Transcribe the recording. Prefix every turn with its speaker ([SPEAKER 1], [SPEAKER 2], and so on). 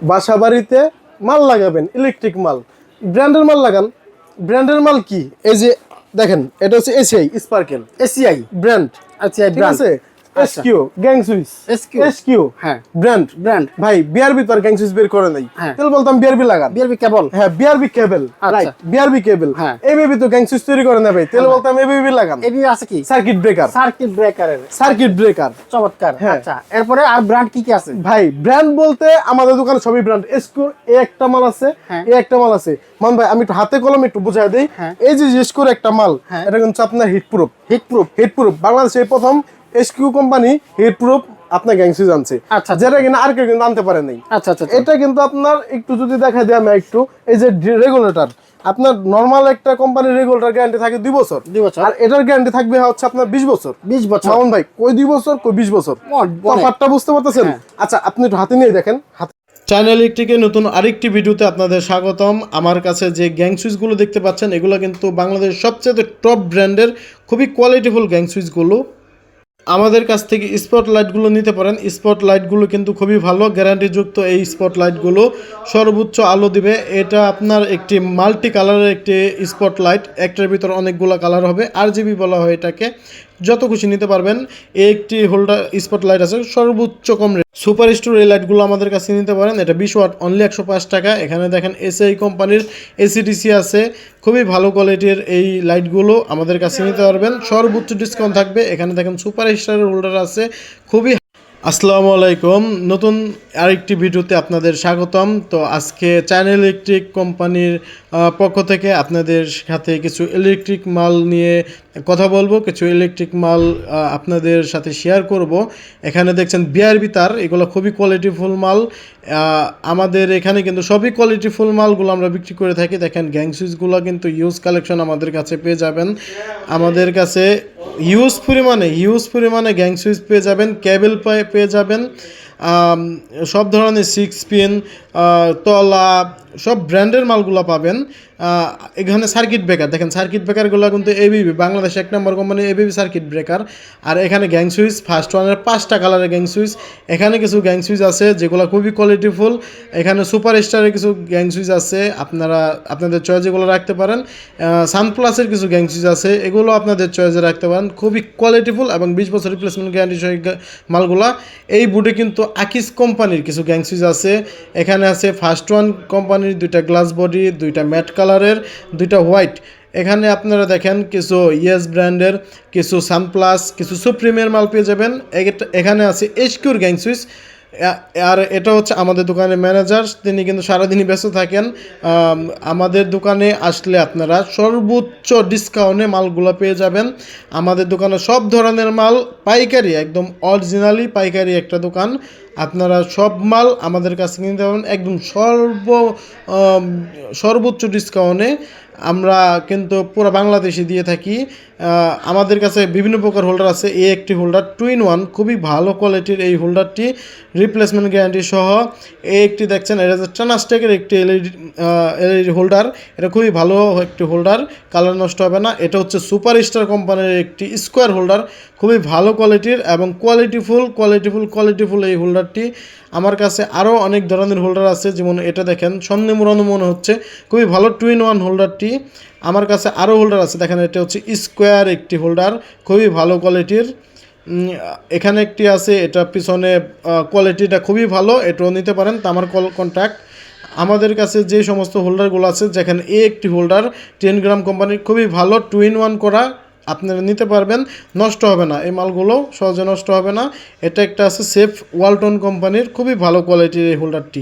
[SPEAKER 1] বাসা বাড়িতে মাল লাগাবেন, ইলেকট্রিক মাল, ব্র্যান্ডের মাল লাগান। ব্র্যান্ডের মাল কি? এই যে দেখেন, এটা হচ্ছে এসিআই স্পার্কেল,
[SPEAKER 2] এসিআই
[SPEAKER 1] ব্র্যান্ড।
[SPEAKER 2] আচ্ছা,
[SPEAKER 1] ঠিক আছে, এসকিউ গ্যাং সুইচ, এসকিউ
[SPEAKER 2] হ্যাঁ
[SPEAKER 1] ব্র্যান্ড।
[SPEAKER 2] ব্র্যান্ড
[SPEAKER 1] ভাই বিআরবি তো আর গ্যাং সুইচ বের করে নাই, তাহলে বলতাম বিআরবি লাগান।
[SPEAKER 2] বিআরবি কেবল,
[SPEAKER 1] হ্যাঁ বিআরবি কেবল, রাইট, বিআরবি কেবল।
[SPEAKER 2] হ্যাঁ
[SPEAKER 1] এবিবি তো গ্যাং সুইচ তৈরি করে না ভাই, তাহলে বলতাম এবিবি লাগান।
[SPEAKER 2] এবিবি আছে কি?
[SPEAKER 1] সার্কিট ব্রেকার,
[SPEAKER 2] সার্কিট ব্রেকারের
[SPEAKER 1] সার্কিট ব্রেকার,
[SPEAKER 2] চমৎকার। আচ্ছা, এরপরে আর ব্র্যান্ড কি কি আছে
[SPEAKER 1] ভাই? ব্র্যান্ড বলতে আমাদের দোকানে সবই ব্র্যান্ড। এসকো এ একটা মাল আছে, এ একটা মাল আছে। মান ভাই আমি একটু হাতে কলমে একটু বুঝাই দেই। এই যে এসকোর একটা মাল, এটা কিন্তু আপনার হিট প্রুফ, বাংলাদেশে প্রথম এসকিউ কোম্পানি হিট প্রুফ আপনার গ্যাং সুইচ আনছে।
[SPEAKER 2] আচ্ছা,
[SPEAKER 1] যেটা কিনা আর কেউ কিন্তু আনতে পারে নাই।
[SPEAKER 2] আচ্ছা আচ্ছা,
[SPEAKER 1] এটা কিন্তু আপনার একটু যদি দেখাই দিই আমি একটু, এই যে রেগুলেটর, আপনার নরমাল একটা কোম্পানির রেগুলেটর গ্যারান্টি থাকে 2 বছর, আর এটার গ্যারান্টি থাকবে হচ্ছে আপনার 20 বছর।
[SPEAKER 2] 20 বছর
[SPEAKER 1] মামুন ভাই, কই 2 বছর কই 20 বছর, তফাৎটা বুঝতে পারতেছেন? আচ্ছা আপনি একটু হাতে নিয়ে দেখেন। চ্যানেল ইলেকট্রিকের নতুন আরেকটি ভিডিওতে আপনাদের স্বাগতম। আমার কাছে যে গ্যাং সুইচগুলো দেখতে পাচ্ছেন, এগুলো কিন্তু বাংলাদেশের সবচেয়ে টপ ব্র্যান্ডের খুবই কোয়ালিটিফুল গ্যাং সুইচগুলো। আমাদের কাছ থেকে স্পট লাইটগুলো নিতে পারেন। স্পট লাইটগুলো কিন্তু খুবই ভালো, গ্যারান্টিযুক্ত। এই স্পট লাইটগুলো সর্বোচ্চ আলো দিবে। এটা আপনার একটি মাল্টি কালারের একটি স্পট লাইট, একটার ভিতর অনেকগুলো কালার হবে, RGB বলা হয় এটাকে। যত খুশি নিতে পারবেন। এই একটি হোল্ডার স্পট লাইট আছে সর্বোচ্চ কম রেট। সুপার স্টোর এই লাইটগুলো আমাদের কাছে নিতে পারেন। এটা 20 ওয়াট, অনলি 105 টাকা। এখানে দেখেন এসআই কোম্পানির ACDC আছে, খুবই ভালো কোয়ালিটির এই লাইটগুলো আমাদের কাছে নিতে পারবেন, সর্বোচ্চ ডিসকাউন্ট থাকবে। এখানে দেখেন সুপার স্টারের হোল্ডার আছে, খুবই। আসসালামু আলাইকুম, নতুন আরেকটি ভিডিওতে আপনাদের স্বাগতম। তো আজকে চ্যানেল ইলেকট্রিক কোম্পানির পক্ষ থেকে আপনাদের সাথে কিছু ইলেকট্রিক মাল নিয়ে কথা বলবো, কিছু ইলেকট্রিক মাল আপনাদের সাথে শেয়ার করব। এখানে দেখছেন বিআরবি তার, এগুলো খুবই কোয়ালিটিফুল মাল। আমাদের এখানে কিন্তু সবই কোয়ালিটিফুল মালগুলো আমরা বিক্রি করে থাকি। দেখেন গ্যাং সুইচগুলো কিন্তু ইউজ কালেকশন আমাদের কাছে পেয়ে যাবেন। আমাদের কাছে হিউজ পরিমাণে গ্যাং সুইচ পেয়ে যাবেন, কেবল পেয়ে যাবেন, সব ধরনের 6 পিন, তলা, সব ব্র্যান্ডের মালগুলো পাবেন। এখানে সার্কিট ব্রেকার দেখেন, সার্কিট ব্রেকারগুলো কিন্তু এবিবি, বাংলাদেশ 1 নম্বর কোম্পানি এবিবি সার্কিট ব্রেকার। আর এখানে গ্যাং সুইচ, ফার্স্ট ওয়ানের 5টা কালারের গ্যাং সুইচ। এখানে কিছু গ্যাং সুইচ আছে যেগুলো খুবই কোয়ালিটিফুল। এখানে সুপার স্টারের কিছু গ্যাং সুইচ আছে, আপনারা আপনাদের চয়েস এগুলো রাখতে পারেন। সানপ্লাসের কিছু গ্যাং সুইচ আছে, এগুলো আপনাদের চয়েসে রাখতে পারেন, খুবই কোয়ালিটিফুল এবং 20 বছর রিপ্লেসমেন্ট গ্যারান্টি সহ মালগুলা। এই বুটে কিন্তু আকিস কোম্পানির কিছু গ্যাং সুইচ আছে। এখানে আছে ফার্স্ট ওয়ান কোম্পানির 2টা গ্লাস বডি, 2টা ম্যাট কালারের, 2টা হোয়াইট। এখানে আপনারা দেখেন কিছু ইয়েস ব্র্যান্ডের, কিছু সানপ্লাস, কিছু সুপ্রিমের মাল পেয়ে যাবেন। এখানে আছে এসকিউর গ্যাং সুইচ। আর এটা হচ্ছে আমাদের দোকানের ম্যানেজার, তিনি কিন্তু সারাদিনই ব্যস্ত থাকেন। আমাদের দোকানে আসলে আপনারা সর্বোচ্চ ডিসকাউন্টে মালগুলো পেয়ে যাবেন। আমাদের দোকানে সব ধরনের মাল পাইকারি, একদম অরিজিনালি পাইকারি একটা দোকান। আপনারা সব মাল আমাদের কাছে কিনতে পারবেন একদম সর্বোচ্চ ডিসকাউন্টে। আমরা কিন্তু পুরো বাংলাদেশে দিয়ে থাকি। আমাদের কাছে বিভিন্ন প্রকার হোল্ডার আছে। এই একটি হোল্ডার 2 in 1, খুবই ভালো কোয়ালিটির এই হোল্ডারটি, রিপ্লেসমেন্ট গ্যারান্টি সহ। এই একটি দেখছেন, এটা হচ্ছে টানাস্টেকের একটি এলইডি হোল্ডার। এটা খুবই ভালো একটি হোল্ডার, কালার নষ্ট হবে না। এটা হচ্ছে সুপার স্টার কোম্পানির একটি স্কোয়ার হোল্ডার, খুবই ভালো কোয়ালিটির এবং কোয়ালিটিফুল এই হোল্ডারটি। আমার কাছে আরও অনেক ধরনের হোল্ডার আছে, যেমন এটা দেখেন সন্ধ্যে মোড়ানো মনে হচ্ছে, খুবই ভালো 2 in 1 হোল্ডারটি। আমার কাছে আরও হোল্ডার আছে, দেখেন এটা হচ্ছে স্কোয়ার একটি হোল্ডার, খুবই ভালো কোয়ালিটির। এখানে একটি আছে, এটা পিছনে কোয়ালিটিটা খুবই ভালো, এটাও নিতে পারেন। তো আমার কন্ট্যাক্ট। আমাদের কাছে যে সমস্ত হোল্ডারগুলো আছে, যেখানে একটি হোল্ডার 10 গ্রাম কোম্পানির, খুবই ভালো 2 in 1 করা, আপনারা নিতে পারবেন, নষ্ট হবে না, এই মালগুলো সহজে নষ্ট হবে না। এটা একটা আছে সেফ ওয়ালটন কোম্পানির, খুবই ভালো কোয়ালিটির এই হোল্ডারটি।